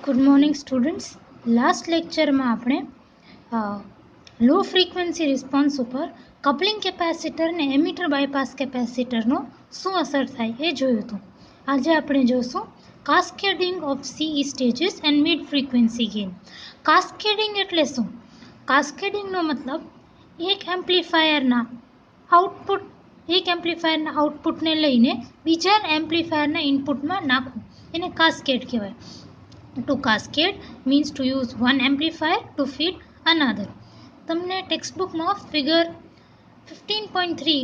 Good morning students. Last લેક્ચરમાં આપણે low frequency response ઉપર કપલિંગ કેપેસિટર ને એમીટર બાયપાસ કેપેસિટરનો શું અસર થાય એ જોયું હતું. આજે આપણે જોશું cascading of CE stages and mid frequency gain. Cascading એટલે શું? કાસ્કેડિંગનો મતલબ એક એમ્પ્લીફાયરના આઉટપુટને લઈને બીજા એમ્પ્લીફાયરના ઇનપુટમાં નાખવું, એને કાસ્કેડ કહેવાય. To cascade means to use one amplifier to feed another. તમને ટેક્સ્ટબુકમાં ફિગર 15.3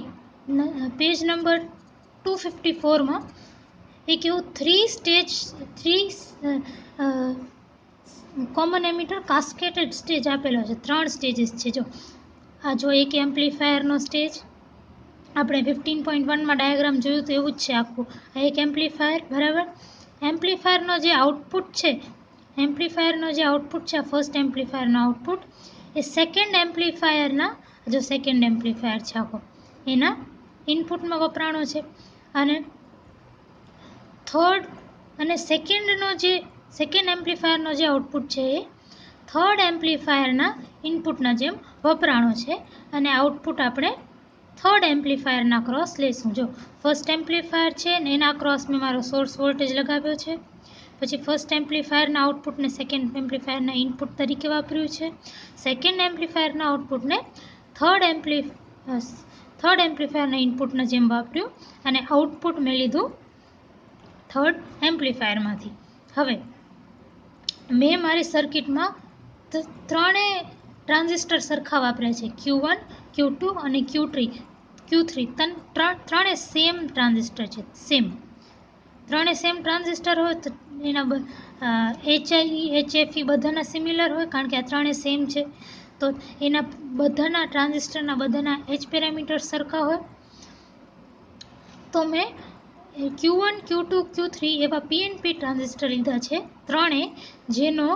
પેજ નંબર 254માં એક એવું થ્રી કોમન એમીટર કાસ્કેટેડ સ્ટેજ આપેલો છે. 3 સ્ટેજીસ છે. આ જો એક એમ્પ્લીફાયરનો સ્ટેજ, આપણે 15.1માં ડાયાગ્રામ જોયું તો એવું જ છે આખું. આ એક એમ્પ્લીફાયર, બરાબર. એમ્પ્લીફાયરનો જે આઉટપુટ છે, આ ફર્સ્ટ એમ્પ્લીફાયરનો આઉટપુટ એ સેકન્ડ એમ્પ્લીફાયર છે આખો, એના ઇનપુટમાં વપરાણો છે. અને થર્ડ અને સેકન્ડ એમ્પ્લીફાયરનો જે આઉટપુટ છે એ થર્ડ એમ્પ્લીફાયરના ઇનપુટના જેમ વપરાણો છે. અને આઉટપુટ આપણે થર્ડ એમ્પ્લીફાયરના ક્રોસ લઈશું. જો ફર્સ્ટ એમ્પ્લીફાયર છે ને એના ક્રોસ મેં મારો સોર્સ વોલ્ટેજ લગાવ્યો છે. પછી ફર્સ્ટ એમ્પ્લીફાયરના આઉટપુટને સેકન્ડ એમ્પ્લીફાયરના ઇનપુટ તરીકે વાપર્યું છે. સેકન્ડ એમ્પ્લીફાયરના આઉટપુટને થર્ડ એમ્પ્લીફાયરના ઇનપુટના જેમ વાપર્યું અને આઉટપુટ મેં લીધું થર્ડ એમ્પ્લીફાયરમાંથી. હવે મેં મારી સર્કિટમાં ત્રણેય ટ્રાન્ઝિસ્ટર સરખા વાપર્યા છે. Q1, Q2 અને Q3. ત્રણે સેમ ટ્રાન્ઝિસ્ટર છે. ત્રણે સેમ ટ્રાન્ઝિસ્ટર હોય તો એના HIE, HFE બધાના સિમિલર હોય, કારણ કે આ ત્રણે સેમ છે. તો એના બધાના ટ્રાન્ઝિસ્ટરના બધાના H પેરામીટર્સ સરખા હોય. તો મેં Q1, Q2, Q3 એવા PNP ટ્રાન્ઝિસ્ટર લીધા છે, ત્રણે, જેનો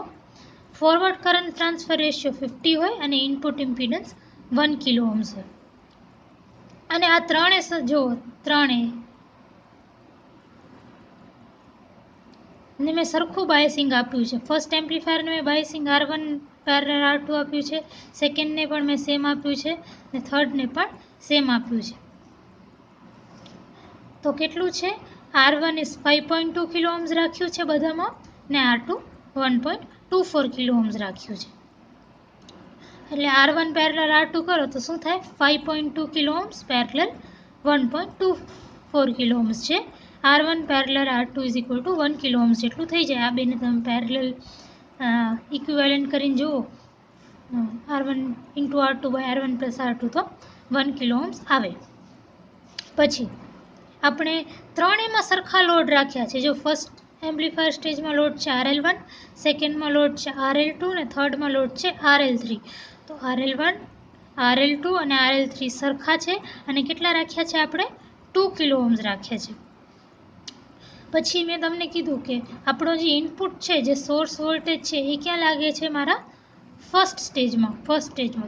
ફોરવર્ડ કરંટ ટ્રાન્સફર રેશિયો 50 હોય અને ઇનપુટ ઇમ્પિડન્સ 1 કિલો ઓહ્મ્સ હોય. અને આ ત્રણે ને મેં સરખું બાયસિંગ આપ્યું છે. ફર્સ્ટ એમ્પ્લીફાયરને મેં બાયસિંગ R1 પેરેલલ R2 આપ્યું છે, સેકન્ડને પણ મેં સેમ આપ્યું છે, ને થર્ડને પણ સેમ આપ્યું છે. તો કેટલું છે? R1 is 5.2 કિલો ઓહ્મ્સ રાખ્યું છે બધામાં, ને R2 1.24 કિલો ઓહ્મ્સ રાખ્યું છે. એટલે R1 પેરેલલ R2 કરો તો શું થાય? 5.2 kilo ohms parallel 1.24 kilo ohms છે. R1 parallel R2 is equal to 1 kilo ohms જેટલું થઈ જાય. આ બેને તમે પેરેલલ ઇક્વિવેલન્ટ કરીને જુઓ, R1 into R2 by R1 plus R2 તો 1 કિલો ઓહ્મ્સ આવે. પછી આપણે ત્રણેયમાં સરખા લોડ રાખ્યા છે. જો ફર્સ્ટ એમ્પ્લીફાયર સ્ટેજમાં લોડ છે RL1, સેકન્ડમાં લોડ છે RL2 અને થર્ડમાં લોડ છે RL3. તો RL1, RL2 અને RL3 સરખા છે. અને કેટલા રાખ્યા છે આપણે? 2 કિલો ઓહ્મ્સ રાખ્યા છે. પછી મેં તમને કીધું કે આપણો જે ઇનપુટ છે, જે સોર્સ વોલ્ટેજ છે, એ ક્યાં લાગે છે? મારા ફર્સ્ટ સ્ટેજમાં.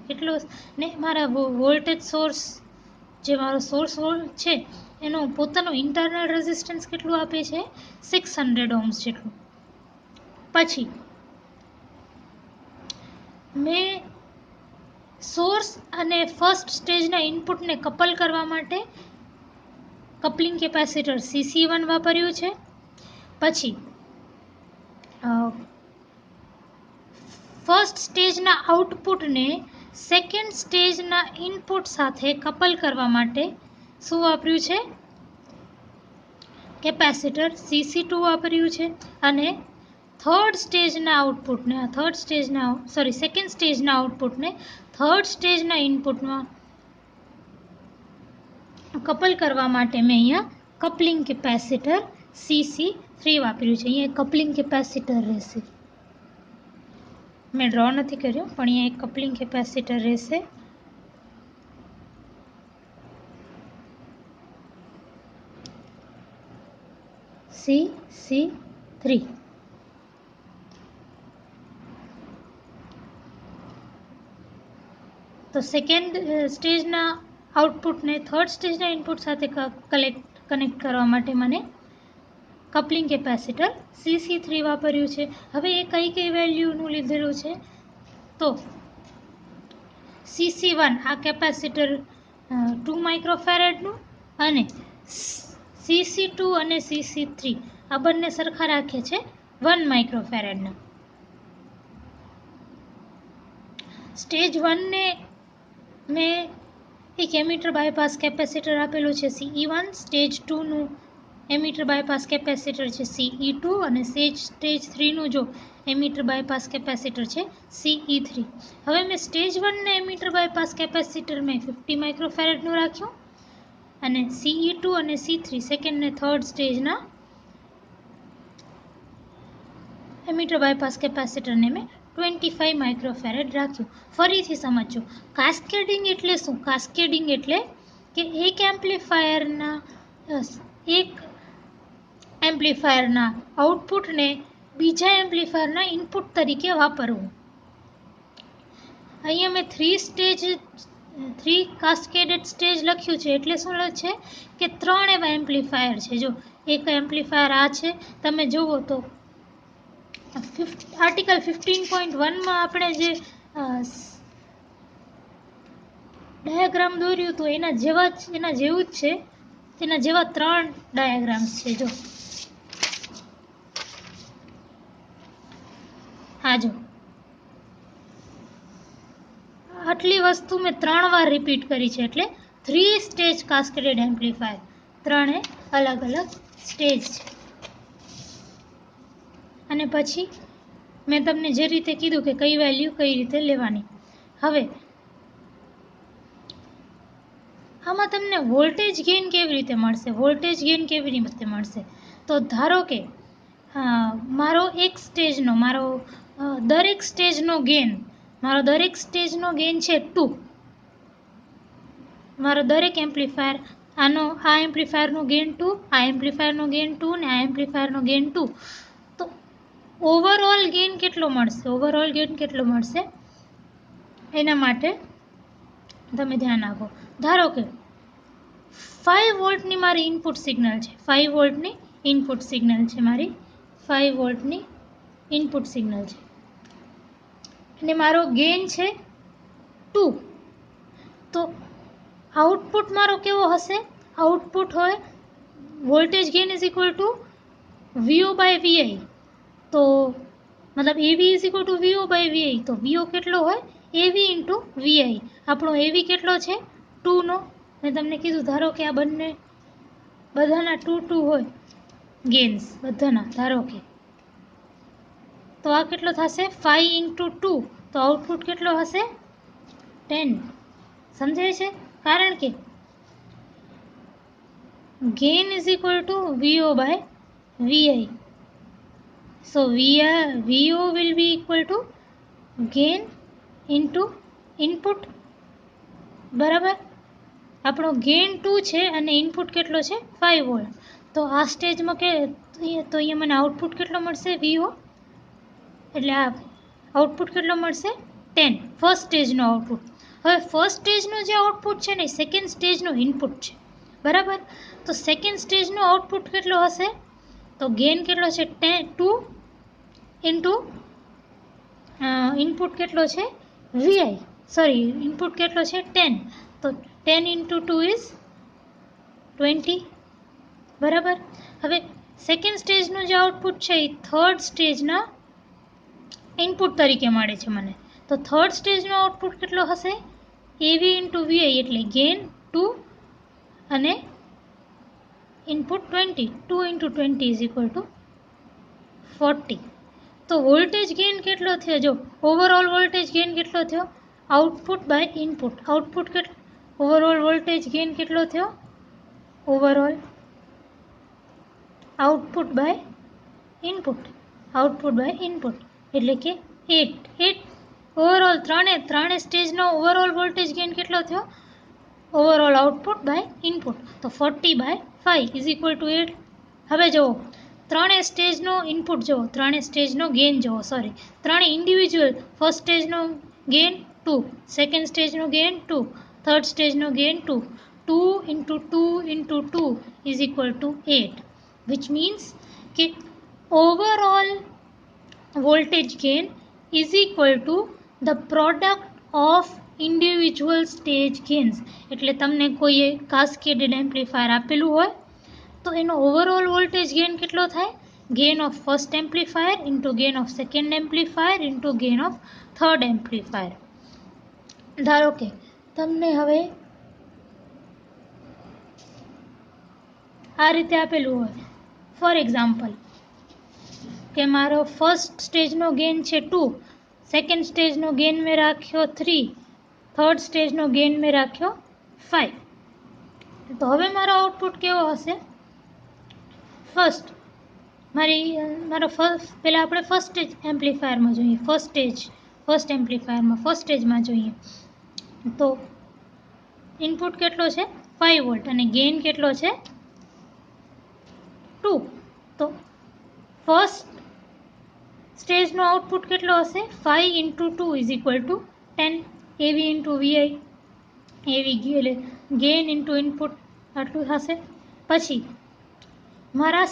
કેટલો? ને મારા વોલ્ટેજ સોર્સ, જે મારો સોર્સ છે એનો પોતાનો ઇન્ટરનલ રેઝિસ્ટન્સ કેટલું આપે છે? 600 ઓહ્મ્સ જેટલું. પછી મેં સોર્સ અને ફર્સ્ટ સ્ટેજના ઇનપુટને કપલ કરવા માટે કપલિંગ કેપેસિટર CC1 વાપર્યું છે. પછી ફર્સ્ટ સ્ટેજના આઉટપુટને સેકન્ડ સ્ટેજના ઇનપુટ સાથે કપલ કરવા માટે શું વાપર્યું છે? કેપેસિટર CC2 વાપર્યું છે. અને સેકન્ડ સ્ટેજના આઉટપુટને થર્ડ સ્ટેજના ઇનપુટમાં કપલ કરવા માટે મેં અહીંયા કપલિંગ કેપેસિટર CC3 વાપર્યું છે. અહીંયા કપલિંગ કેપેસિટર રહેશે. મેં ડ્રો નથી કર્યું, પણ અહીંયા એક કપલિંગ કેપેસિટર રહેશે. CC3. તો સેકન્ડ સ્ટેજના આઉટપુટને થર્ડ સ્ટેજના ઇનપુટ સાથે કનેક્ટ કરવા માટે મને કપલિંગ કેપેસિટર CC3 વાપર્યું છે. હવે એ કઈ વેલ્યુનું લીધેલું છે તો CC1 આ કેપેસિટર 2 માઇક્રોફેરેડનું અને CC2 અને CC3 આ બંને સરખા રાખે છે 1 માઇક્રોફેરેડના. સ્ટેજ 1 ને મેં એક એમીટર બાયપાસ કેપેસિટર આપેલું છે CE1, સ્ટેજ 2 નું એમીટર બાયપાસ કેપેસિટર છે CE2 અને સ્ટેજ 3 નું જો એમીટર બાયપાસ કેપેસિટર છે CE3. હવે મેં સ્ટેજ 1 ને એમીટર બાયપાસ કેપેસિટર મેં 50 માઇક્રોફેરેડનું રાખ્યું અને CE2 અને C3 સેકન્ડ ને થર્ડ સ્ટેજના એમીટર બાયપાસ કેપેસિટરને મેં 25 માઇક્રોફેરેડ રાખ્યું. ફરીથી સમજો કાસ્કેડિંગ એટલે શું? કાસ્કેડિંગ એટલે કે એક એમ્પ્લીફાયરના આઉટપુટને બીજા એમ્પ્લીફાયરના ઇનપુટ તરીકે વાપરવું. અહીંયા મેં 3 કાસ્કેડેડ સ્ટેજ લખ્યું છે એટલે શું છે કે 3 એવા એમ્પ્લીફાયર છે. જો એક એમ્પ્લીફાયર આ છે, તમે જુઓ તો આર્ટિકલ 15.1 માં આપણે જે ડાયાગ્રામ દોર્યું હતું એના જેવું જ છે. તેના જેવા 3 ડાયાગ્રામ્સ છે. જો હા, જો આટલી વસ્તુ મેં 3 વાર રિપીટ કરી છે એટલે 3 સ્ટેજ કાસ્કેડેડ એમ્પ્લીફાયર, 3 અલગ અલગ સ્ટેજ છે. અને પછી મેં તમને જે રીતે કીધું કે કઈ વેલ્યુ કઈ રીતે લેવાની. હવે આમાં તમને વોલ્ટેજ ગેઇન કેવી રીતે મળશે? વોલ્ટેજ ગેઇન કેવી રીતે મળશે? તો ધારો કે મારો દરેક સ્ટેજનો ગેઇન છે 2. મારો દરેક એમ્પ્લીફાયર આ એમ્પ્લીફાયરનો ગેઇન 2, આ એમ્પ્લીફાયરનો ગેઇન 2 અને આ એમ્પ્લીફાયરનો ગેઇન 2. તો ઓવરઓલ ગેઇન કેટલો મળશે? એના માટે તમે ધ્યાન આપો. ધારો કે 5 વોલ્ટની મારી ઇનપુટ સિગ્નલ છે. 5 વોલ્ટની ઇનપુટ સિગ્નલ છે મારી 5 વોલ્ટની ઇનપુટ સિગ્નલ છે અને મારો ગેઇન છે 2. તો આઉટપુટ મારો કેવો હશે? આઉટપુટ હોય voltage gain is equal to VO by VI. તો મતલબ AV is equal to VO by VI. તો VO કેટલો હોય? AV into VI. આપણો AV કેટલો છે? 2 નો. મેં તમને કીધું ધારો કે આ બધાના 2 હોય ગેઇન્સ બધાના, ધારો કે તો આ કેટલો થશે? 5 ઇન્ટુ 2. તો આઉટપુટ કેટલો હશે? 10. સમજાય છે? કારણ કે gain is equal to VO by VI. So VO will be equal to gain into input. બરાબર? આપણો ગેઇન 2 છે અને ઇનપુટ કેટલો છે? 5 વોલ્ટ. તો આ સ્ટેજમાં તો અહીંયા મને આઉટપુટ કેટલો મળશે? VO. એટલે આ આઉટપુટ કેટલો મળશે? 10. ફર્સ્ટ સ્ટેજનો આઉટપુટ. હવે ફર્સ્ટ સ્ટેજનો જે આઉટપુટ છે ને એ સેકન્ડ સ્ટેજનો ઇનપુટ છે. બરાબર? તો સેકન્ડ સ્ટેજનો આઉટપુટ કેટલો હશે? તો ગેઇન કેટલો છે? 2 ઇન્ટુ ઇનપુટ કેટલો છે? VI. ઇનપુટ કેટલો છે? 10. તો 10 ઇન્ટુ 2 ઇઝ 20. બરાબર? હવે સેકન્ડ સ્ટેજનું જે આઉટપુટ છે એ થર્ડ સ્ટેજના ઇનપુટ તરીકે મળે છે મને. તો થર્ડ સ્ટેજનો આઉટપુટ કેટલો હશે? AV ઇન્ટુ VI એટલે ગેઇન 2 અને input 20. 2 into 20 is equal two 40. તો વોલ્ટેજ ગેઇન કેટલો થયો? જો ઓવરઓલ વોલ્ટેજ ગેઇન કેટલો થયો? Output by input. Overall voltage gain કેટલો થયો? Overall output by input. એટલે કે 8. ઓવરઓલ ત્રણે સ્ટેજનો ઓવરઓલ વોલ્ટેજ ગેઇન કેટલો થયો? Overall output by input. તો 40 બાય 5 ઇઝ ઇક્વલ ટુ 8. હવે જુઓ, ત્રણે સ્ટેજનો ઇનપુટ જુઓ, ત્રણે સ્ટેજનો ગેઇન જુઓ. ત્રણે ઇન્ડિવિજ્યુઅલ. ફર્સ્ટ સ્ટેજનો ગેઇન 2, સેકન્ડ સ્ટેજનો ગેઇન 2, થર્ડ સ્ટેજનો gain 2. 2 into 2 into 2 is equal to 8. Which means કે overall voltage gain is equal to the product of individual stage gains. એટલે તમને કોઈએ કાસ્કેડેડ એમ્પ્લીફાયર આપેલું હોય તો એનો ઓવરઓલ વોલ્ટેજ ગેઇન કેટલો થાય? Gain of first amplifier into gain of second amplifier into gain of third amplifier. ધારો કે તમને હવે આ રીતે આપેલું હોય, ફોર એક્ઝામ્પલ કે મારો ફર્સ્ટ સ્ટેજનો ગેઇન છે 2, સેકન્ડ સ્ટેજનો ગેઇન મેં રાખ્યો 3, થર્ડ સ્ટેજનો ગેઇન મેં રાખ્યો 5. તો હવે મારો આઉટપુટ કેવો હશે? પહેલાં આપણે ફર્સ્ટ સ્ટેજ એમ્પ્લીફાયરમાં જોઈએ, ફર્સ્ટ સ્ટેજમાં જોઈએ તો ઇનપુટ કેટલો છે? 5 વોલ્ટ અને ગેઇન કેટલો છે? 2. તો ફર્સ્ટ સ્ટેજનો આઉટપુટ કેટલો હશે? 5 into 2 is equal two 10 AV into VI, એટલે ગેઇન ઇન્ટુ ઇનપુટ આટલું થશે. પછી મારા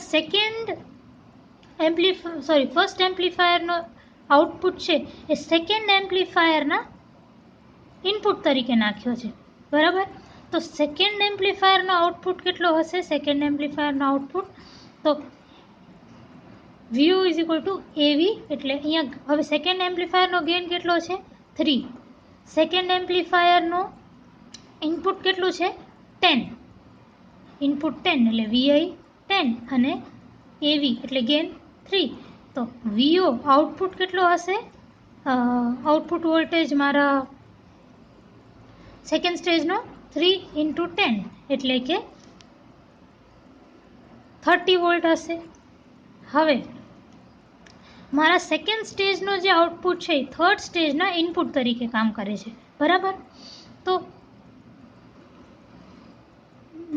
ફર્સ્ટ એમ્પ્લીફાયરનો આઉટપુટ છે એ સેકન્ડ એમ્પ્લીફાયરના ઇનપુટ તરીકે નાખ્યો છે, બરાબર? તો સેકન્ડ એમ્પ્લીફાયરનો આઉટપુટ કેટલો હશે? સેકન્ડ એમ્પ્લીફાયરનો આઉટપુટ તો VO is equal two AV, એટલે અહીંયા હવે સેકન્ડ એમ્પ્લીફાયરનો ગેઇન કેટલો છે? 3. સેકન્ડ એમ્પ્લીફાયરનો ઇનપુટ કેટલું છે? 10. ઇનપુટ 10 એટલે VI 10 અને AV એટલે ગેઇન 3. તો VO આઉટપુટ કેટલો હશે? આઉટપુટ વોલ્ટેજ મારા સેકન્ડ સ્ટેજનો 3 ઇન્ટુ 10 એટલે કે 30 વોલ્ટ હશે. હવે મારા સેકન્ડ સ્ટેજનો જે આઉટપુટ છે એ થર્ડ સ્ટેજના ઇનપુટ તરીકે કામ કરે છે, બરાબર? તો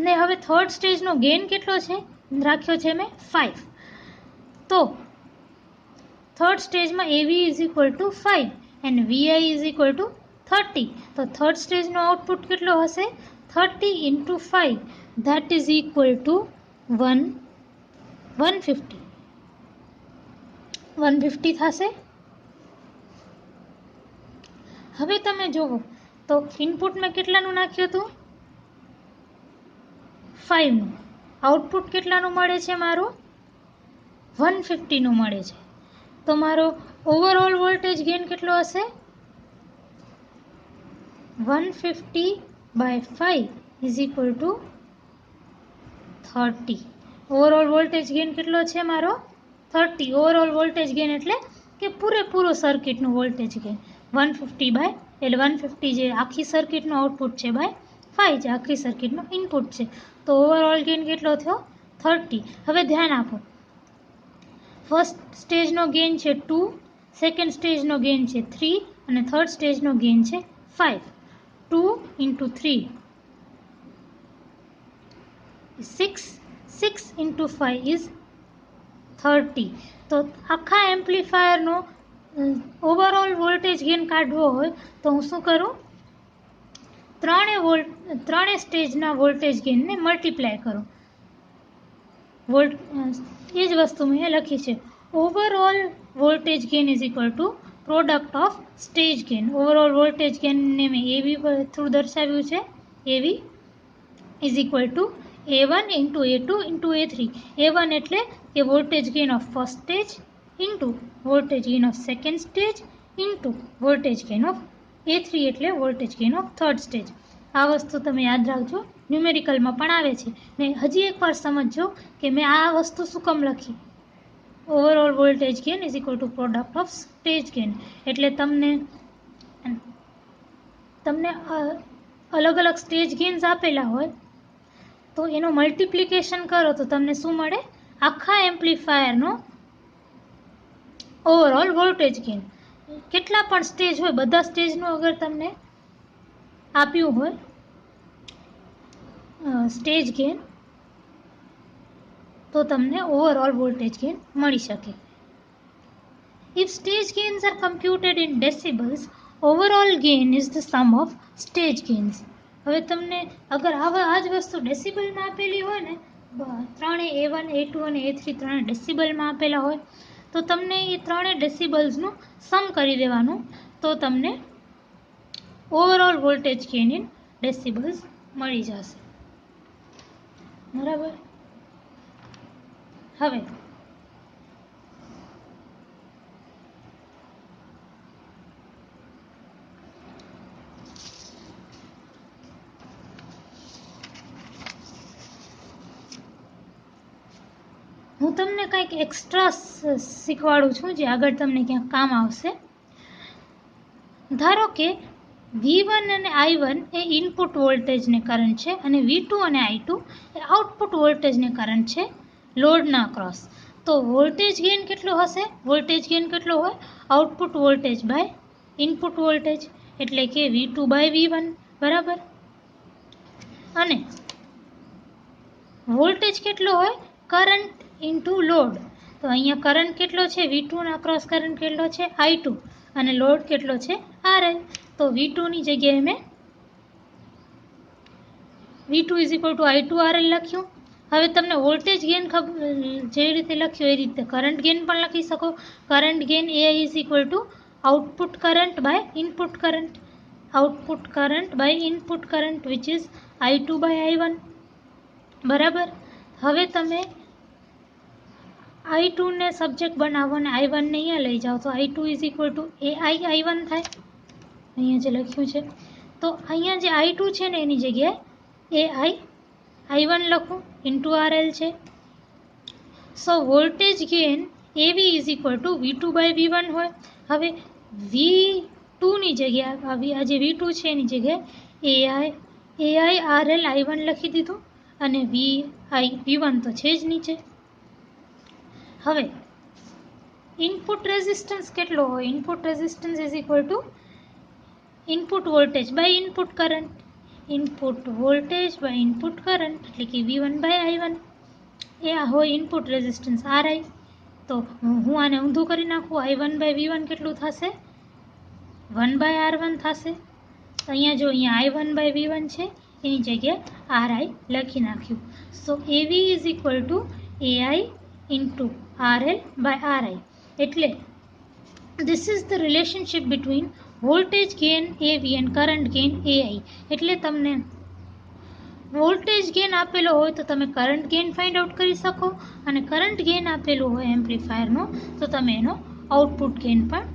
ને હવે થર્ડ સ્ટેજનો ગેઇન કેટલો છે? રાખ્યો છે મેં 5. તો થર્ડ સ્ટેજમાં AV is equal two 5 and VI is equal two 30. તો થર્ડ સ્ટેજનો આઉટપુટ કેટલો હશે? 30 into 5 that is equal two 150 થશે. હવે તમે જુઓ તો ઇનપુટ મેં કેટલાનું નાખ્યું હતું? 5નું. આઉટપુટ કેટલાનું મળે છે? મારું 150નું મળે છે. તો મારો ઓવરઓલ વોલ્ટેજ ગેઇન કેટલો હશે? 150/5 is equal two 30. Overall voltage gain કેટલો છે મારો? 30. ઓવરઓલ વોલ્ટેજ ગેઇન એટલે કે પૂરેપૂરો સર્કિટનું વોલ્ટેજ ગેઇન 150 જે આખી સર્કિટનું આઉટપુટ છે બાય 5 જે આખી સર્કિટનું ઇનપુટ છે. તો ઓવરઓલ ગેઇન કેટલો થયો? 30. હવે ધ્યાન આપો, ફર્સ્ટ સ્ટેજનો ગેઇન છે 2, સેકન્ડ સ્ટેજનો ગેઇન છે 3 અને થર્ડ સ્ટેજનો ગેઇન છે 5. 2 ઇન્ટુ 3 6 ઇન્ટુ 5 ઇઝ 30. તો આખા એમ્પ્લીફાયરનો ઓવરઓલ વોલ્ટેજ ગેઇન કાઢવો હોય તો હું શું કરું? ત્રણે સ્ટેજના વોલ્ટેજ ગેઇનને મલ્ટીપ્લાય કરું. એ જ વસ્તુ મેં લખી છે, overall voltage gain is equal two product of stage gain. Overall voltage ગેઇનને મેં AV થ્રુ દર્શાવ્યું છે. AV is equal two A1 into A2 into A3. A1 એટલે કે voltage gain of first stage into voltage gain of second stage into voltage gain of A3 એટલે voltage gain of third stage. આ વસ્તુ તમે યાદ રાખજો, ન્યુમેરિકલમાં પણ આવે છે. ને હજી એકવાર સમજજો કે મેં આ વસ્તુ શું કામ લખી. Overall voltage gain is equal two product of stage gain. એટલે તમને અલગ અલગ સ્ટેજ ગેઇન્સ આપેલા હોય તો એનો મલ્ટિપ્લિકેશન કરો તો તમને શું મળે? આખા એમ્પ્લીફાયરનો ઓવરઓલ વોલ્ટેજ ગેઇન. કેટલા પણ સ્ટેજ હોય બધા સ્ટેજનું અગર તમને આપ્યું હોય સ્ટેજ ગેઇન તો તમને ઓવરઓલ વોલ્ટેજ ગેઇન મળી શકે. If stage gains are computed in decibels, overall gain is the sum of stage gains. હવે તમને અગર આ જ વસ્તુ ડેસિબલમાં આપેલી હોય ને ત્રણે A1 A2 અને A3 ત્રણે ડેસિબલમાં આપેલા હોય તો તમને એ ત્રણે ડેસિબલ્સનું સમ કરી દેવાનું, તો તમને ઓવરઓલ વોલ્ટેજ ગેઇન ઇન ડેસિબલ્સ મળી જશે. બરાબર. હવે હું તમને કંઈક એક્સ્ટ્રા શીખવાડું છું જે આગળ તમને ક્યાંક કામ આવશે. ધારો કે V1 અને I1 એ ઇનપુટ વોલ્ટેજને કરંટ છે અને V2 અને I2 એ આઉટપુટ વોલ્ટેજને કરંટ છે લોડના અક્રોસ. તો વોલ્ટેજ ગેઇન કેટલો હશે? વોલ્ટેજ ગેઇન કેટલો હોય? Output voltage by input voltage, એટલે કે V2 બાય V1. બરાબર. અને વોલ્ટેજ કેટલો હોય? Current into load. તો અહીંયા કરંટ કેટલો છે? V2 ના અક્રોસ કરંટ કેટલો છે? I2. અને લોડ કેટલો છે? RL. તો V2 ની જગ્યાએ મેં V2 I2 RL લખ્યું. હવે તમને વોલ્ટેજ ગેઇન જે રીતે લખ્યું એ રીતે કરંટ ગેઇન પણ લખી શકો. Current gain AI output current by input current. Output current by input current which is I2 by I1. બરાબર. હવે તમે I2 ને સબ્જેક્ટ બનાવો અને I1 ને અહીંયા લઈ જાઓ તો I2 AI I1 થાય. અહીંયા જે લખ્યું છે તો અહીંયા જે I2 છે ને એની જગ્યાએ AI I1 લખું ઇન્ટુ RL છે. So voltage gain AV V2 by V1 હોય. હવે V2 ની જગ્યાએ આ જે V2 છે એની જગ્યાએ AI RL I1 લખી દીધું અને V1 તો છે જ નીચે. હવે ઇનપુટ રેઝિસ્ટન્સ કેટલો હોય? Input resistance input voltage by input current. Input voltage by input current એટલે કે V1 બાય I1 એ હોય ઇનપુટ રેઝિસ્ટન્સ RI. તો હું આને ઊંધું કરી નાખું. I1 બાય V1 કેટલું થશે? 1 બાય R1 થશે. તો અહીંયા જો અહીંયા I1 બાય V1 છે એની જગ્યાએ RI લખી નાખ્યું. So AV AI into RL by RI. એટલે this is the relationship between voltage gain AV and current gain AI. એટલે તમને વોલ્ટેજ ગેઇન આપેલો હોય તો તમે કરંટ ગેઇન ફાઇન્ડ આઉટ કરી શકો અને કરંટ ગેઇન આપેલું હોય એમ્પ્લીફાયરનો તો તમે એનો આઉટપુટ ગેઇન પણ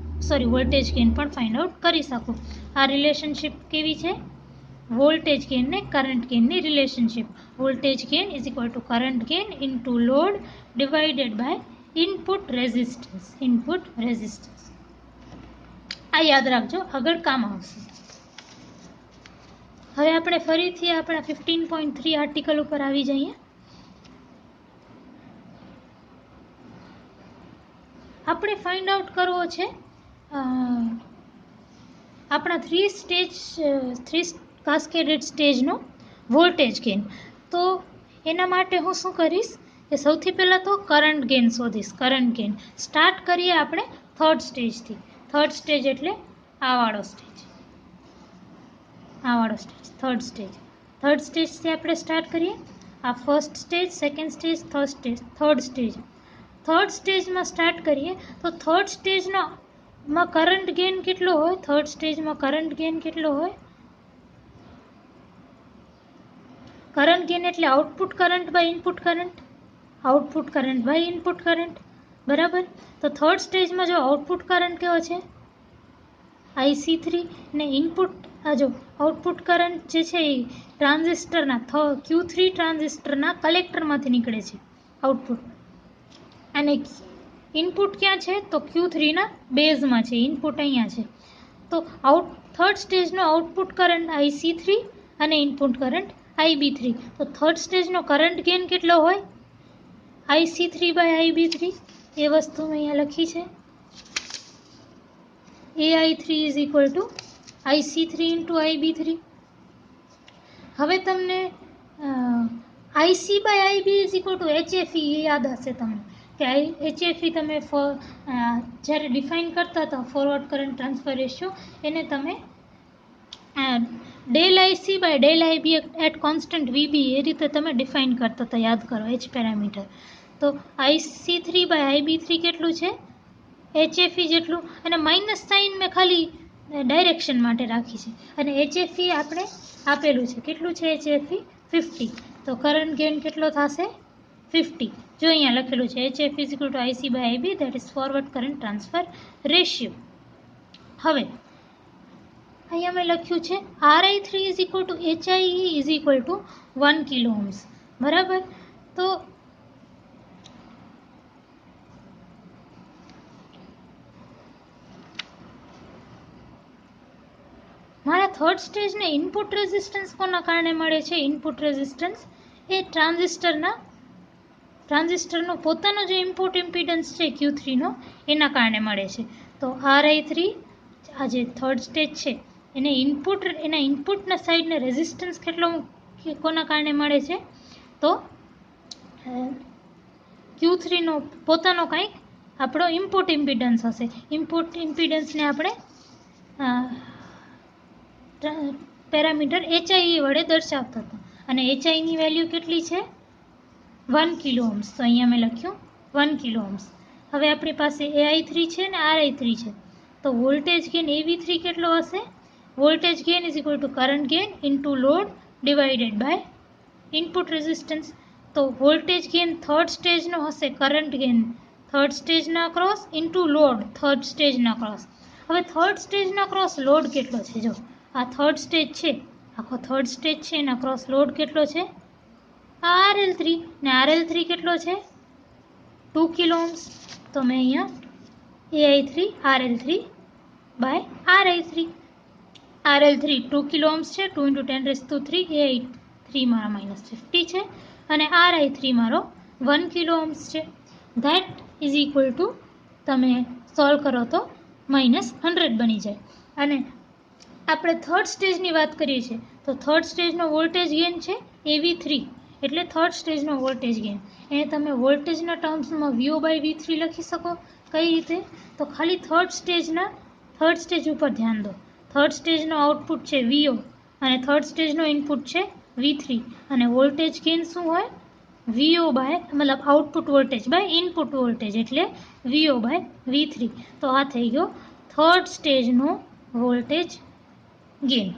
વોલ્ટેજ ગેઇન પણ ફાઇન્ડ આઉટ કરી શકો. આ રિલેશનશિપ કેવી છે? વોલ્ટેજ ગેઇન ને કરંટ ગેઇનની relationship. Voltage gain current gain into load divided by input resistance. આ યાદ રાખજો, આગળ કામ આવશે. હવે આપણે ફરીથી આપણા 15.3 આર્ટિકલ ઉપર આવી જઈએ. આપણે ફાઇન્ડ આઉટ કરવો છે આપણા 3 કાસ્કેડેડ સ્ટેજનો વોલ્ટેજ ગેઇન. તો એના માટે હું શું કરીશ કે સૌથી પહેલાં તો કરંટ ગેઇન શોધીશ. કરંટ ગેઇન સ્ટાર્ટ કરીએ આપણે થર્ડ સ્ટેજથી. થર્ડ સ્ટેજ એટલે આવાળો સ્ટેજ. થર્ડ સ્ટેજથી આપણે સ્ટાર્ટ કરીએ. આ first stage, second stage, third stage. Third સ્ટેજમાં સ્ટાર્ટ કરીએ તો થર્ડ સ્ટેજમાં કરંટ ગેઇન કેટલો હોય? થર્ડ સ્ટેજમાં કરંટ ગેઇન કેટલો હોય? કરંટ ગેઇન એટલે output current by input current. Output current by input current. બરાબર. તો થર્ડ સ્ટેજમાં જો આઉટપુટ કરંટ કેવો છે? IC3 ને ઇનપુટ આઉટપુટ કરંટ જે છે એ ટ્રાન્ઝિસ્ટરના Q3 ટ્રાન્ઝિસ્ટરના કલેક્ટરમાંથી નીકળે છે આઉટપુટ. અને ઇનપુટ ક્યાં છે? તો Q3 ના બેઝમાં છે. ઇનપુટ અહીંયા છે. તો થર્ડ સ્ટેજનો આઉટપુટ કરંટ IC3 અને ઇનપુટ કરંટ IB3. તો થર્ડ સ્ટેજનો કરંટ ગેઇન કેટલો હોય? IC3 by IB3. એ વસ્તુ મેં અહીંયા લખી છે. AI3 IC3 into IB3. હવે તમને IC બાય IB HFE એ યાદ હશે તમને કે HFE તમે જ્યારે ડિફાઇન કરતા હતા ફોરવર્ડ કરંટ ટ્રાન્સફર રેશિયો, એને તમે del I C by del I B at constant V B એ રીતે તમે ડિફાઇન કરતા હતા, યાદ કરો એચ પેરામીટર. તો IC3 બાય IB3 કેટલું છે? HFE જેટલું. અને માઇનસ સાઇન મેં ખાલી ડાયરેક્શન માટે રાખી છે. અને HFE આપણે આપેલું છે, કેટલું છે HFE? 50. તો કરંટ ગેઇન કેટલો થશે? 50. જો અહીંયા લખેલું છે HF is equal to IC by IB, that is forward current transfer ratio. હવે અહીંયા મેં લખ્યું છે RI3 is equal to HIE is equal to 1 kilo ohms. બરાબર. તો મારા થર્ડ સ્ટેજને ઇનપુટ રેઝિસ્ટન્સ કોના કારણે મળે છે? ઇનપુટ રેઝિસ્ટન્સ એ ટ્રાન્ઝિસ્ટરનો પોતાનો જે ઇનપુટ ઇમ્પિડન્સ છે Q3 નો, એના કારણે મળે છે. તો RI3 આ જે થર્ડ સ્ટેજ છે એના ઇનપુટના સાઈડને રેઝિસ્ટન્સ કેટલો કોના કારણે મળે છે? તો Q3નો પોતાનો કંઈક આપણો ઇનપુટ ઇમ્પિડન્સ હશે. ઇનપુટ ઇમ્પિડન્સને આપણે પેરામીટર HIE વડે દર્શાવતા હતા. અને HIની વેલ્યુ કેટલી છે? 1 કિલો ઓહ્મ્સ. તો અહીંયા મેં લખ્યું 1 કિલો ઓહ્મ્સ. હવે આપણી પાસે AI3 છે ને RI3 છે. તો વોલ્ટેજ ગેઇન AV3 કેટલો હશે? Voltage gain is equal to current gain into load divided by input resistance. તો વોલ્ટેજ ગેઇન થર્ડ સ્ટેજનો હશે કરંટ ગેઇન થર્ડ સ્ટેજના ક્રોસ ઇન્ટુ લોડ થર્ડ સ્ટેજના ક્રોસ. હવે થર્ડ સ્ટેજના ક્રોસ લોડ કેટલો છે? જો આ થર્ડ સ્ટેજ છે, આખો થર્ડ સ્ટેજ છે, એના ક્રોસ લોડ કેટલો છે? આ RL3. ને RL3 કેટલો છે? 2 કિલો ઓહ્મ્સ. તો મેં અહીંયા AI3 RL3 by RI3. RL3 2 kilo ohms છે, 2 × 10⁵ AI3 મારા -50 છે, અને RI3 મારો 1 કિલો ઓહ્મ્સ છે. ધેટ ઇઝ ઇક્વલ ટુ, તમે સોલ્વ કરો તો -100 બની જાય. અને આપણે થર્ડ સ્ટેજની વાત કરીએ છીએ તો થર્ડ સ્ટેજનો વોલ્ટેજ ગેઇન છે AV3, એટલે થર્ડ સ્ટેજનો વોલ્ટેજ ગેઇન એને તમે વોલ્ટેજના ટર્મ્સમાં VO/V3 લખી શકો. કઈ રીતે? તો ખાલી થર્ડ સ્ટેજ ઉપર ધ્યાન દો. થર્ડ સ્ટેજનો આઉટપુટ છે VO અને થર્ડ સ્ટેજનો ઇનપુટ છે V3. અને વોલ્ટેજ ગેઇન શું હોય? VO બાય મતલબ output voltage by input voltage, એટલે VO/V3. તો આ થઈ ગયો થર્ડ સ્ટેજનો વોલ્ટેજ ગેઇન.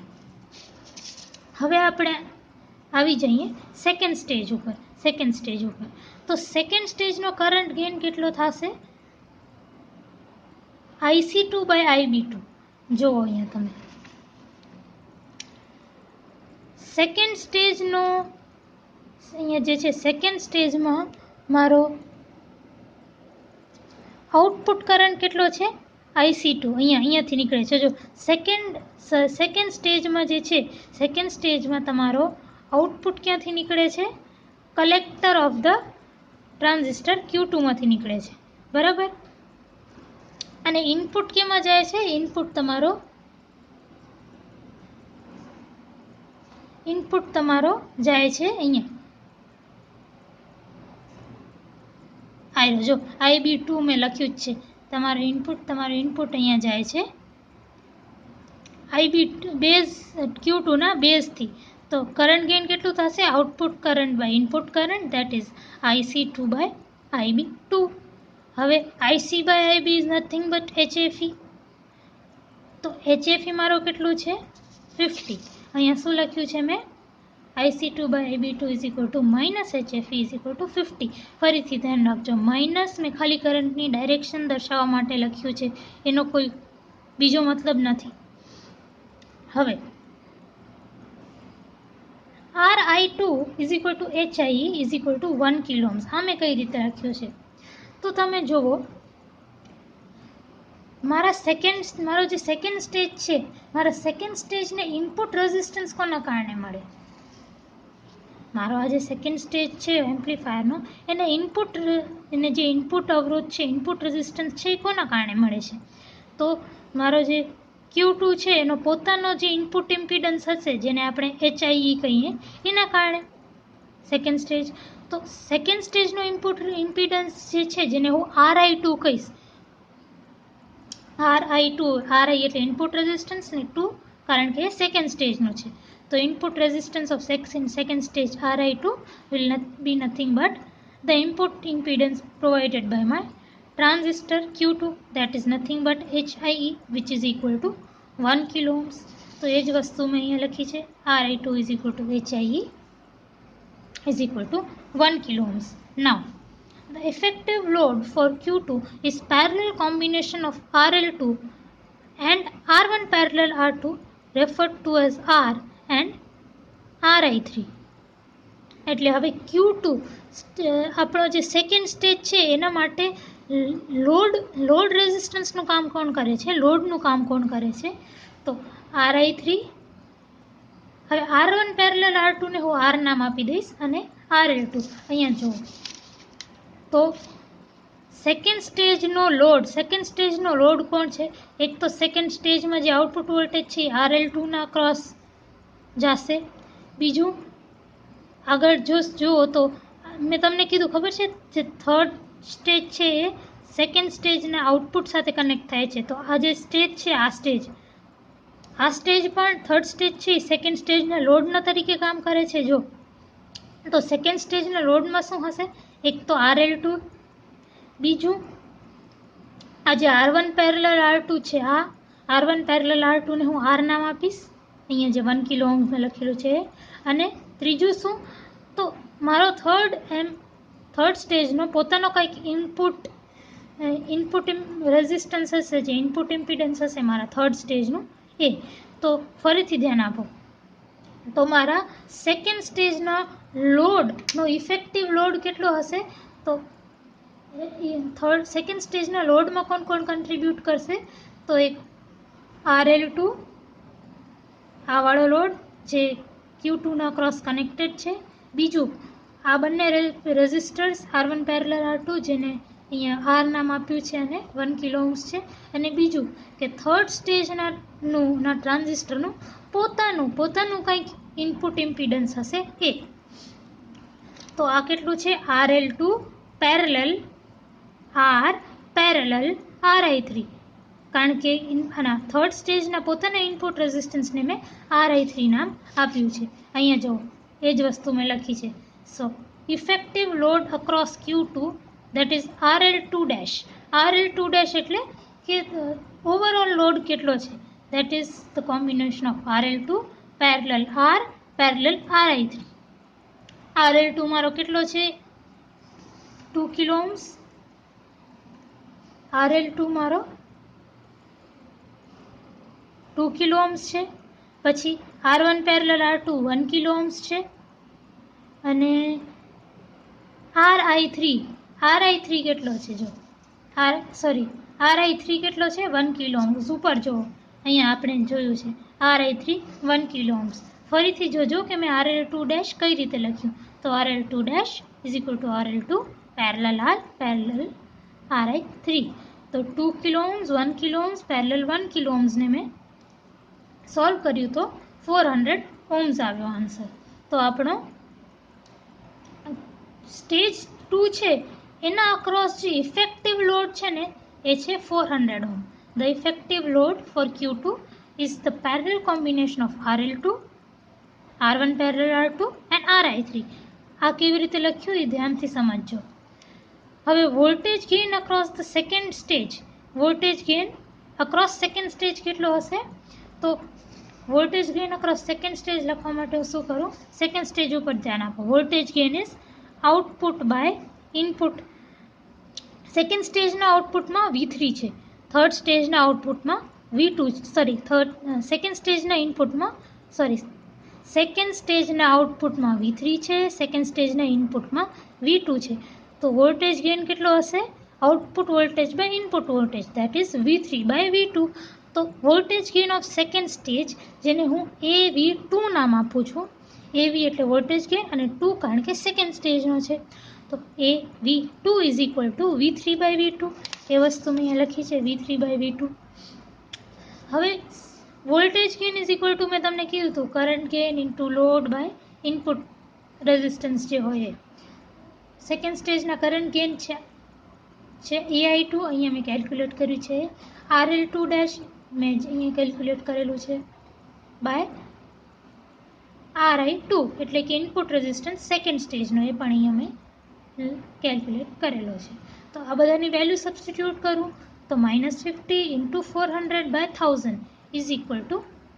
હવે આપણે આવી જઈએ સેકન્ડ સ્ટેજ ઉપર. તો સેકન્ડ સ્ટેજનો કરંટ ગેઇન કેટલો થશે? IC2/IB2. જુઓ અહીંયા તમે સેકન્ડ સ્ટેજનો, અહીંયા જે છે સેકન્ડ સ્ટેજમાં મારો આઉટપુટ કરંટ કેટલો છે? IC2 અહીંયાથી નીકળે છે. જો સેકન્ડ સ્ટેજમાં જે છે, સેકન્ડ સ્ટેજમાં તમારો આઉટપુટ ક્યાંથી નીકળે છે? કલેક્ટર ઓફ ધ ટ્રાન્ઝિસ્ટર Q2માંથી નીકળે છે. બરાબર. અને ઇનપુટ કેમાં જાય છે? ઇનપુટ તમારો જાય છે અહીંયા. આયરો જો IB2 મેં લખ્યું જ છે. તમારો ઇનપુટ અહીંયા જાય છે Q2 ના બેઝથી. તો કરંટ ગેઇન કેટલું થશે? Output current by input current, that is IC2/IB2. હવે IC/IB is nothing but HFE. તો HFE મારો કેટલું છે? 50. અહીંયા શું લખ્યું છે મેં? IC2/IB2 is equal two -HFE is equal two 50. ફરીથી ધ્યાન રાખજો, માઇનસ મેં ખાલી કરંટની ડાયરેક્શન દર્શાવવા માટે લખ્યું છે, એનો કોઈ બીજો મતલબ નથી. હવે RI2 is equal to HIE is equal to 1 kilo ohms. આ મેં કઈ રીતે રાખ્યું છે? તો તમે જુઓ, મારો જે સેકન્ડ સ્ટેજ છે, મારા સેકન્ડ સ્ટેજને ઇનપુટ રેઝિસ્ટન્સ કોના કારણે મળે? મારો આ જે સેકન્ડ સ્ટેજ છે એમ્પ્લીફાયરનો, એને જે ઇનપુટ અવરોધ છે, ઇનપુટ રેઝિસ્ટન્સ છે, એ કોના કારણે મળે છે? તો મારો જે Q2 છે એનો પોતાનો જે ઇનપુટ ઇમ્પિડન્સ હશે, જેને આપણે HIE કહીએ, એના કારણે સેકન્ડ સ્ટેજ. તો સેકન્ડ સ્ટેજનો ઇનપુટ ઇમ્પિડન્સ જે છે, જેને હું RI2 કહીશ, RI2, RI એટલે ઇનપુટ રેઝિસ્ટન્સ ને 2 કારણ કે એ સેકન્ડ સ્ટેજનો છે. તો input resistance of second stage Ri2 will not be nothing but the input impedance provided by my transistor Q2, that is nothing but HIE, which is equal to 1 kilo ohms. તો એ જ વસ્તુ મેં અહીંયા લખી છે, Ri2 is equal to HIE is equal to 1 kilo ohms. Now, the effective load for Q2 is parallel combination of RL2 and R1 parallel R2 referred to as R and Ri3. એટલે હવે Q2 આપણો જે second stage છે એના માટે load રેઝિસ્ટન્સનું કામ કોણ કરે છે, લોડનું કામ કોણ કરે છે? તો Ri3. હવે R1 પેરેલલ R2 ને હું R નામ આપી દઈશ અને RL2 અહીંયા જુઓ. તો સેકન્ડ સ્ટેજનો લોડ કોણ છે? એક તો સેકન્ડ સ્ટેજમાં જે આઉટપુટ વોલ્ટેજ છે RL2 ના ક્રોસ જશે. બીજું આગળ જુઓ તો મેં તમને કીધું ખબર છે, જે થર્ડ સ્ટેજ છે એ સેકન્ડ સ્ટેજના આઉટપુટ સાથે કનેક્ટ થાય છે. તો આ જે સ્ટેજ છે, આ સ્ટેજ પણ થર્ડ સ્ટેજ છે સેકન્ડ સ્ટેજના લોડના તરીકે કામ કરે છે. જો તો સેકન્ડ સ્ટેજના લોડમાં શું હશે? એક તો RL2, બીજું આ જે R1 પેરેલલ R2 છે, આ R1 પેરેલલ R2 ને હું R નામ આપીશ, અહીંયા જે 1 કિલો ઓહ્મ લખેલું છે. અને ત્રીજું શું? તો મારો થર્ડ સ્ટેજનો પોતાનો કંઈક ઇનપુટ રેઝિસ્ટન્સ હશે, જે ઇનપુટ ઇમ્પિડન્સ હશે મારા થર્ડ સ્ટેજનું એ. તો ફરીથી ધ્યાન આપો, તો મારા સેકન્ડ સ્ટેજના લોડનો ઇફેક્ટિવ લોડ કેટલો હશે? તો સેકન્ડ સ્ટેજના લોડમાં કોણ કોણ કન્ટ્રીબ્યુટ કરશે? તો એક RL2, આ વાળો લોડ જે Q2 ના ક્રોસ કનેક્ટેડ છે. બીજું આ બંને રેઝિસ્ટર્સ R1 પેરેલલ R2, જેને અહીંયા R નામ આપ્યું છે અને 1 કિલો ઓહ્મ્સ છે. અને બીજું કે થર્ડ સ્ટેજના ટ્રાન્ઝિસ્ટરનું પોતાનું કંઈક ઇનપુટ ઇમ્પિડન્સ હશે એ. તો આ કેટલું છે? RL2 parallel R parallel Ri3. કારણ કે આના થર્ડ સ્ટેજના પોતાના ઇનપુટ રેઝિસ્ટન્સને મેં Ri3 નામ આપ્યું છે. અહીંયા જુઓ, એ જ વસ્તુ મેં લખી છે. So effective load across Q2, that is RL2 dash. RL2 dash એટલે કે ઓવરઓલ લોડ કેટલો છે? that is the combination of RL2 parallel R parallel Ri3. RL2 મારો કેટલો છે? 2 કિલો ઓહ્મ્સ. RL2 મારો 2 કિલો ઓહ્મ્સ છે. પછી R1 parallel R2 1 kilo ohms છે. અને Ri3 કેટલો છે? જો Ri3 કેટલો છે? 1 કિલો ઓહ્મ્સ. ઉપર જુઓ, અહીંયા આપણે જોયું છે Ri3 1 કિલો ઓહ્મ્સ. ફરીથી જોજો કે મેં RL2 ડેશ કઈ રીતે લખ્યું. તો RL2 dash is equal to RL2 parallel R parallel Ri3. તો 2 kilo ohms, 1 kilo ohms, parallel 1 kilo ઓહ્મ્સને મેં સોલ્વ કર્યું તો 400 ઓહ્મ્સ આવ્યો આન્સર. તો આપણો સ્ટેજ 2 છે એના અક્રોસ જે ઇફેક્ટિવ લોડ છે ને એ છે 400 ohm. The effective load for Q2 is the parallel combination of RL2, R1 parallel R2 and Ri3. આ કેવી રીતે લખ્યું એ ધ્યાનથી સમજજો. હવે voltage gain across the second stage, voltage gain across second stage કેટલો હશે? તો voltage gain across second stage લખવા માટે હું શું કરું? સેકન્ડ સ્ટેજ ઉપર ધ્યાન આપો. Voltage gain is output by input. Second સ્ટેજના આઉટપુટમાં V3 છે, થર્ડ સ્ટેજના આઉટપુટમાં V2, સેકન્ડ સ્ટેજના આઉટપુટમાં V3 છે, સેકન્ડ સ્ટેજના ઇનપુટમાં V2 છે. તો વોલ્ટેજ ગેઇન કેટલો હશે? Output voltage by input voltage, that is V3 by V2. તો voltage gain of second stage, જેને હું AV2 નામ આપું છું, AV એટલે વોલ્ટેજ ગેઇન અને 2 કારણ કે સેકન્ડ સ્ટેજનો છે. તો AV2 is equal to V3 by V2. એ વસ્તુ મેં અહીંયા લખી છે, V3 બાય V2. હવે voltage gain is equal to મેં તમને કીધું હતું current gain into load by input resistance જે હોય એ. સેકન્ડ સ્ટેજના કરંટ ગેઇન છે AI2, અહીંયા મેં કેલ્ક્યુલેટ કર્યું છે. RL2 ડેશ મેં અહીંયા કેલ્ક્યુલેટ કરેલું છે. બાય RI2 એટલે કે ઇનપુટ રેઝિસ્ટન્સ સેકન્ડ સ્ટેજનો, એ પણ અહીંયા મેં કેલ્ક્યુલેટ કરેલો છે. તો આ બધાની વેલ્યુ સબસ્ટિટ્યુટ કરું તો -50 × 400/1000 ઇઝ ઇક્વલ ટુ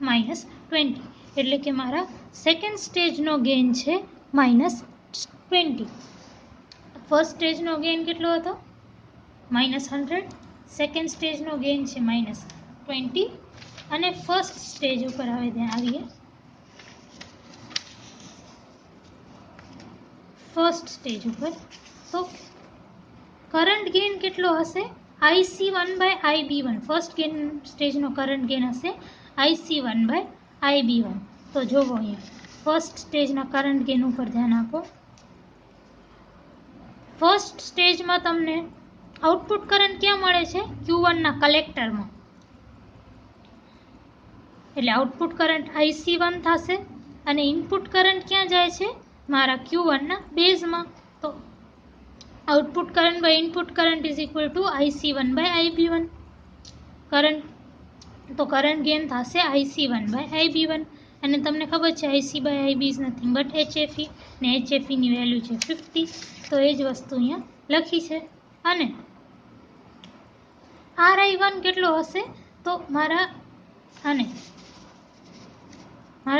-20, એટલે કે મારા સેકન્ડ સ્ટેજનો ગેઇન છે -20. ફર્સ્ટ સ્ટેજનો ગેઇન કેટલો હતો? -100. સેકન્ડ સ્ટેજનો ગેઇન છે -20. અને ફર્સ્ટ સ્ટેજ ઉપર આવીએ. ફર્સ્ટ સ્ટેજ ઉપર તો કરંટ ગેઇન કેટલો હશે? IC1/IB1. ફર્સ્ટ ગેઇન સ્ટેજનો કરંટ ગેઇન હશે IC1/IB1. તો જોવો અહીંયા ફર્સ્ટ સ્ટેજના કરંટ ગેઇન ઉપર ધ્યાન આપો. ફર્સ્ટ સ્ટેજમાં તમને આઉટપુટ કરંટ ક્યાં મળે છે? Q1 ના કલેક્ટરમાં. એટલે આઉટપુટ કરંટ IC1 થશે અને ઇનપુટ કરંટ ક્યાં જાય છે? મારા Q1 ના બેઝમાં. તો output current by input current is equal to IC1/IB1. Current gain થશે IC1/IB1. અને તમને ખબર છે IC/IB is nothing but HFE, ને HFE ની વેલ્યુ છે 50. તો એ જ વસ્તુ અહીંયા લખી છે. અને RI1 કેટલો હશે? તો મારા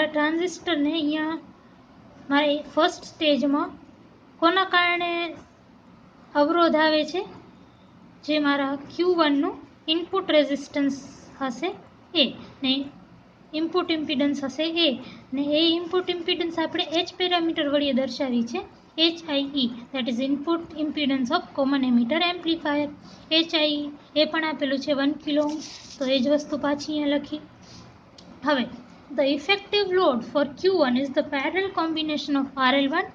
ટ્રાન્ઝિસ્ટરને અહીંયા મારે ફર્સ્ટ સ્ટેજમાં કોના કારણે અવરોધ આવે છે? જે મારા Q1નું ઇનપુટ રેઝિસ્ટન્સ હશે એ, ને ઇનપુટ ઇમ્પિડન્સ હશે એ, ને એ ઇનપુટ ઇમ્પિડન્સ આપણે H પેરામીટર વડે દર્શાવી છે, HIE, that is input impedance of common emitter amplifier. HIE એ પણ આપેલું છે 1 કિલો ઓહ્મ. તો એ જ વસ્તુ પાછી અહીંયા લખી. હવે the effective load for Q1 is the parallel combination of RL1,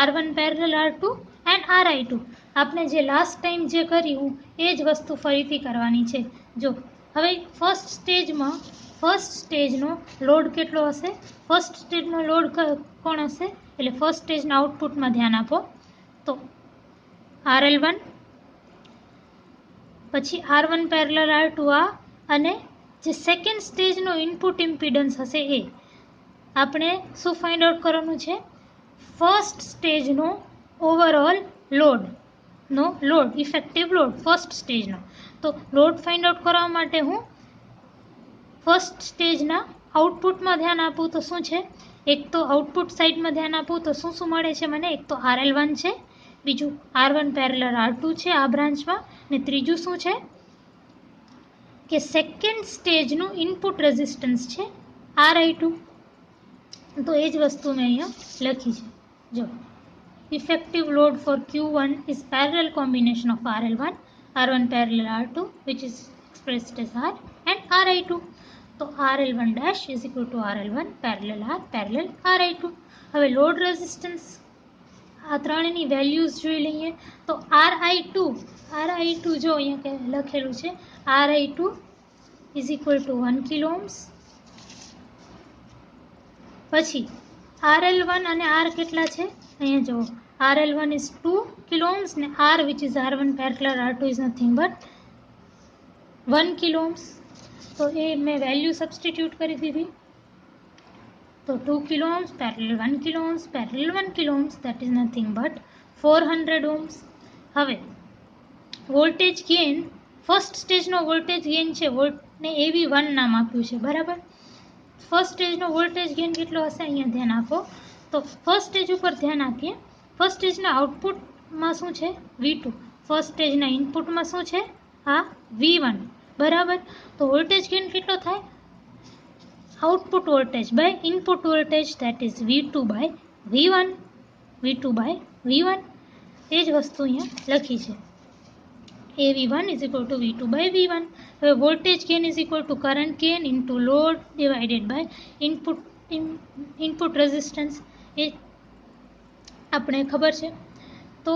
R1 parallel R2 and RI2. આપણે જે લાસ્ટ ટાઈમ જે કર્યું એ જ વસ્તુ ફરીથી કરવાની છે. જો હવે ફર્સ્ટ સ્ટેજનો લોડ કેટલો હશે? ફર્સ્ટ સ્ટેજનો લોડ કોણ હશે? એટલે ફર્સ્ટ સ્ટેજના આઉટપુટમાં ધ્યાન આપો. તો RL1, પછી R1 પેરેલલ R2 અને જે સેકન્ડ સ્ટેજનો ઇનપુટ ઇમ્પિડન્સ હશે એ આપણે શું ફાઇન્ડ આઉટ કરવાનું છે? ફર્સ્ટ સ્ટેજનો overall load effective load first સ્ટેજનો. તો લોડ ફાઇન્ડ આઉટ કરવા માટે હું ફર્સ્ટ સ્ટેજના આઉટપુટમાં ધ્યાન આપું તો શું છે? એક તો આઉટપુટ સાઇડમાં ધ્યાન આપું તો શું મળે છે મને? એક તો RL1 છે, બીજું R1 પેરેલલ R2 છે આ બ્રાન્ચમાં, ને ત્રીજું શું છે કે સેકન્ડ સ્ટેજનું ઇનપુટ રેઝિસ્ટન્સ છે RI2. તો એ જ વસ્તુ મેં અહીંયા લખી છે. જો effective load for Q1 is parallel combination of RL1, R1 parallel R2 which is expressed as R and RI2. તો RL1 dash is equal to RL1 parallel R parallel RI2. હવે લોડ રેઝિસ્ટન્સ આ ત્રણેની values જોઈ લઈએ. તો RI2 જો અહીંયા લખેલું છે RI2 is equal to 1 kilo ohms. પછી RL1 અને R કેટલા છે? અહીંયા જો RL1 is 2 કિલો ઓહ્મ્સ ને R which is R1 parallel R2 is nothing but 1 kilo ohms. તો એ મેં વેલ્યુ સબસ્ટિટ્યુટ કરી દીધી. તો 2 kilo ohms parallel 1 kilo ohms parallel 1 kilo ohms that is nothing but 400 ohms. હવે વોલ્ટેજ ગેઇન, ફર્સ્ટ સ્ટેજનો voltage gain છે ને AV1 નામ આપ્યું છે, બરાબર. ફર્સ્ટ સ્ટેજનો વોલ્ટેજ ગેઇન કેટલો હશે? અહીંયા ધ્યાન આપો. તો ફર્સ્ટ સ્ટેજ ઉપર ધ્યાન આપીએ. ફર્સ્ટ સ્ટેજના આઉટપુટમાં શું છે? V2. ફર્સ્ટ સ્ટેજના ઇનપુટમાં શું છે? આ V1, બરાબર. તો વોલ્ટેજ ગેઇન કેટલો થાય? Output voltage by input voltage that is V2/V1. એ જ વસ્તુ અહીંયા લખી છે. AV1 is equal to V2/V1. હવે voltage gain is equal to current gain into load divided by input resistance. એ આપણે ખબર છે. તો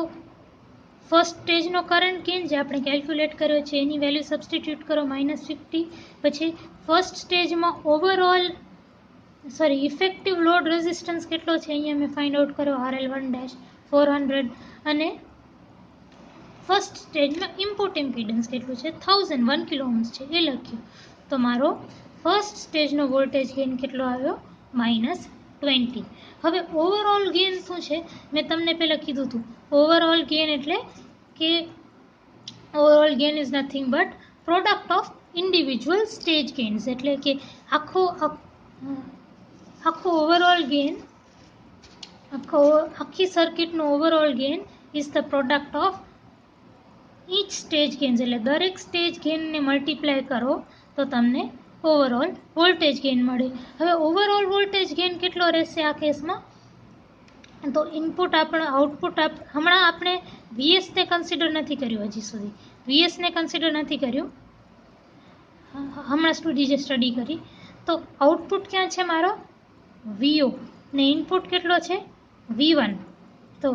ફર્સ્ટ સ્ટેજનો કરંટ ગેઇન જે આપણે કેલ્ક્યુલેટ કર્યો છે એની વેલ્યુ સબસ્ટિટ્યુટ કરો -50. પછી ફર્સ્ટ સ્ટેજમાં ઇફેક્ટિવ લોડ રેઝિસ્ટન્સ કેટલો છે અહીંયા મેં ફાઇન્ડ આઉટ કર્યો RL1 dash 400. અને ફર્સ્ટ સ્ટેજમાં ઇનપુટ ઇમ્પિડન્સ કેટલું છે? 1000, 1 કિલો ઓહ્મ્સ છે એ લખ્યું. તો મારો ફર્સ્ટ સ્ટેજનો વોલ્ટેજ ગેઇન કેટલો આવ્યો? -20. હવે ઓવરઓલ ગેઇન શું છે? મેં તમને પહેલાં કીધું હતું, ઓવરઓલ ગેઇન એટલે કે overall gain is nothing but product of individual stage gains. એટલે કે આખો ઓવરઓલ ગેઇન, આખી સર્કિટનો overall gain is the product of each stage gains. એટલે દરેક સ્ટેજ ગેઇનને મલ્ટીપ્લાય કરો તો તમને ઓવરઓલ વોલ્ટેજ ગેઇન મળે. હવે ઓવરઓલ વોલ્ટેજ ગેઇન કેટલો રહેશે આ કેસમાં? તો ઇનપુટ આઉટપુટ હમણાં આપણે VSને કન્સિડર નથી કર્યું, હજી સુધી VSને કન્સિડર નથી કર્યું, હમણાં સુધી જે સ્ટડી કરી. તો આઉટપુટ ક્યાં છે મારો? VO ને ઇનપુટ કેટલો છે? V1. તો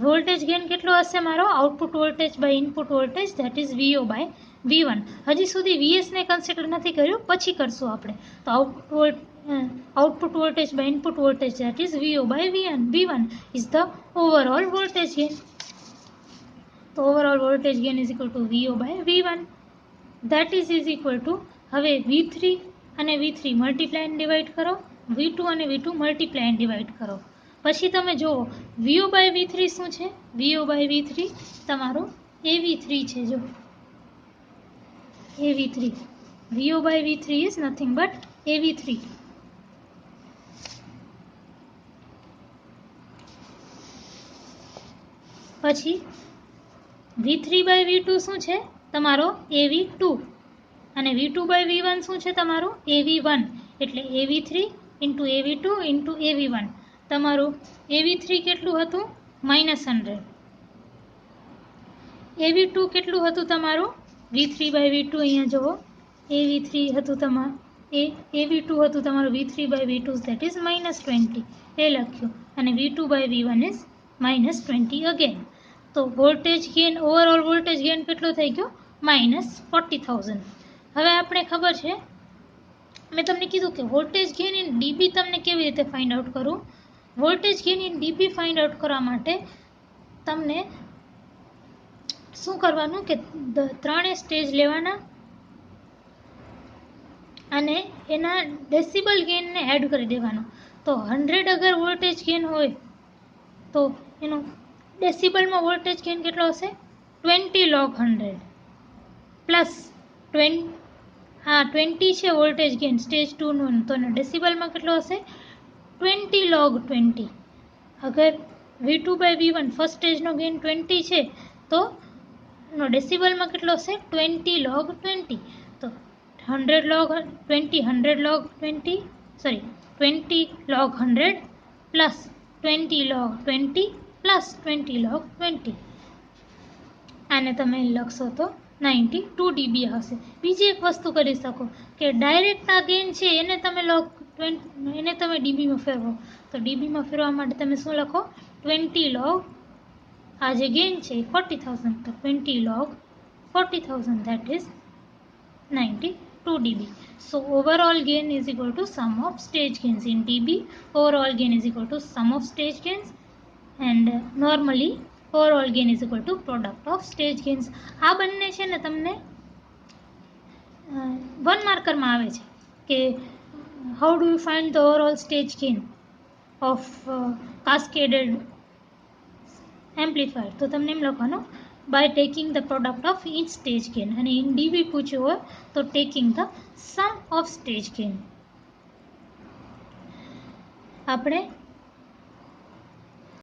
વોલ્ટેજ ગેઇન કેટલો હશે મારો? Output voltage by input voltage, that is VO by V1. હજી સુધી VSને કન્સિડર નથી કર્યું, પછી કરશું આપણે. તો output voltage by input voltage, that is VO by V1 is the overall voltage gain. તો overall voltage gain is equal to VO by V1, that is equal to, હવે V3 અને V3 મલ્ટીપ્લાય એન્ડ ડિવાઈડ કરો, V2 અને V2 multiply and divide કરો. પછી તમે જુઓ VO by V3 શું છે? VO બાય V3 તમારું AV3 છે. જો AV3, VO by V3 is nothing but AV3. પછી V3 બાય V2 શું છે? તમારો AV2. અને V2 બાય V1 શું છે? તમારું AV1. એટલે AV3 into AV2 into AV1. તમારું AV3 કેટલું હતું? -100. AV2 કેટલું હતું તમારું? V3 બાય V2 અહીંયા જુઓ, AV3 હતું AV2 હતું તમારું V3 by V2, that is -20 એ લખ્યું. અને V2 by V1 is -20 again. તો voltage gain, overall voltage gain કેટલો થઈ ગયો? -40,000. હવે આપણે ખબર છે, મેં તમને કીધું કે વોલ્ટેજ ગેઇન ઇન ડીબી તમને કેવી રીતે ફાઇન્ડ આઉટ કરવું. Voltage gain in dB find out કરવા માટે તમને શું કરવાનું કે ત્રણેય સ્ટેજ લેવાના અને એના ડેસિબલ ગેઇનને એડ કરી દેવાનો. તો 100 અગર વોલ્ટેજ ગેઇન હોય તો એનો ડેસિબલમાં વોલ્ટેજ ગેઇન કેટલો હશે? 20 log 100 પ્લસ 20 છે વોલ્ટેજ ગેઇન સ્ટેજ 2નું, તો એનો ડેસિબલમાં કેટલો હશે? 20 log 20. અગર V2 બાય V1 ફર્સ્ટ સ્ટેજનો ગેઇન 20 છે તો એનો ડેસિબલમાં કેટલો હશે? 20 log 20. તો 100 log 20 log 100 plus 20 log 20 plus 20 log 20. આને તમે લખશો તો 92 dB હશે. બીજી એક વસ્તુ કરી શકો કે ડાયરેક્ટ આ ગેઇન છે એને તમે ડીબીમાં ફેરવો. તો ડીબીમાં ફેરવા માટે તમે શું લખો? 20 log, આ જે ગેઇન છે 40,000, તો 20 log 40,000, that is 92 dB. So overall gain is equal to sum of stage gains. In dB, overall gain is equal to sum of stage gains, and normally overall gain is equal to product of stage gains. આ બંને છે ને તમને 1 માર્કરમાં આવે છે કે how do you find the overall stage gain of cascaded amplifier. તો તમને એમ લખવાનું by taking the product of each stage gain, અને in dB પૂછ્યું હોય તો taking the sum of stage gain. આપણે